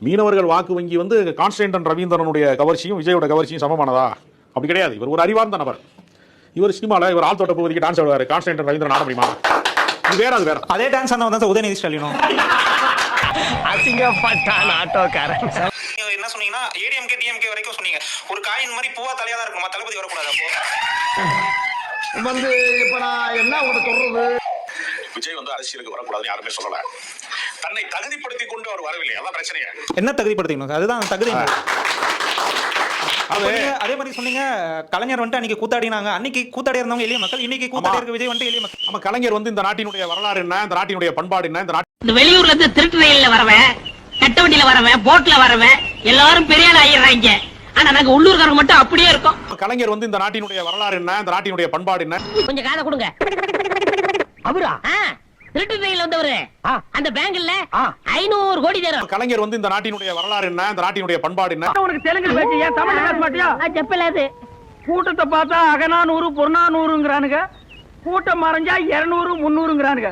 மீனவர்கள் வாக்கு வங்கி வந்து கான்ஸ்டன்டன் ரவீந்திரனுடைய கவர்ச்சியும் விஜயோட கவர்ச்சியும் சமமானதா? அப்படி கிடையாது. இவர் ஒரு அறிவார்ந்த நபர். இவர் சினிமாவில் இவர் ஆழ்த்தோட்ட பகுதிக்கு டான்ஸ் ஆடுவார். கான்ஸ்டன்டன் ரவீந்திரன் ஆட முடியுமா? இது வேற, அது வேற. அதே டான்ஸ் ஆனவன் தான் உதயநிதி ஸ்டாலினும். அசிங்கப்பட்டான் ஆட்டோக்காரன். என்ன சொன்னீங்கன்னா ஏடிஎம்கே டிஎம்கே வரைக்கும் சொன்னீங்க. ஒரு காயின் மாதிரி பூவா தலையா தான் இருக்குமா, தளபதி வரக்கூடாது. அப்போ வந்து இப்ப நான் என்ன உங்களை சொல்றது? விஜய் வந்து அரசியலுக்கு வரக்கூடாதுன்னு யாருமே சொல்லல. தன்னை தகுதிப்படுத்தி கொண்டு அவர் வரவில்லை. அதான் பிரச்சனையே. என்ன தகுதிப்படுத்திக்கணும்? அதுதான் தகுதி. அதே மாதிரி சொன்னீங்க கலைஞர் வந்துட்டு அன்னைக்கு கூத்தாடினாங்க. அன்னைக்கு கூத்தாடி இருந்தவங்க எளிய மக்கள், இன்னைக்கு கூத்தாடி இருக்க விஜய் வந்துட்டு எளிய மக்கள். நம்ம கலைஞர் வந்து இந்த நாட்டினுடைய வரலாறு என்ன, இந்த நாட்டினுடைய பண்பாடு என்ன, இந்த வெளியூர்ல இருந்து திருட்டு ரயில்ல வரவன், கட்ட வண்டியில வரவன், போட்ல வரவன் எல்லாரும் பெரிய ஆள் ஆயிடுறாங்க. ஆனா நாங்க உள்ளூர்காரங்க மட்டும் அப்படியே இருக்கோம். கலைஞர் வந்து இந்த நாட்டினுடைய வரலாறு என்ன, இந்த நாட்டினுடைய பண்பாடு என்ன. கொஞ்சம் காதை கொடுங்க. அவரா திருட்டு ரயில் வந்தவரு அந்த பேங்க்ல 500 கோடி தரும். கலைஞர் வந்து இந்த நாட்டினுடைய வரலாறு என்ன, இந்த நாட்டினுடைய பண்பாடு என்ன. உனக்கு தெலுங்கு பேச்சு ஏன் தமிழ் பேச மாட்டியா? செப்பலாது கூட்டத்தை பார்த்தா அகநானூறு பொன்னானூறுங்கிறானுங்க, கூட்டம் மறைஞ்சா 200 300ங்கிறானுங்க.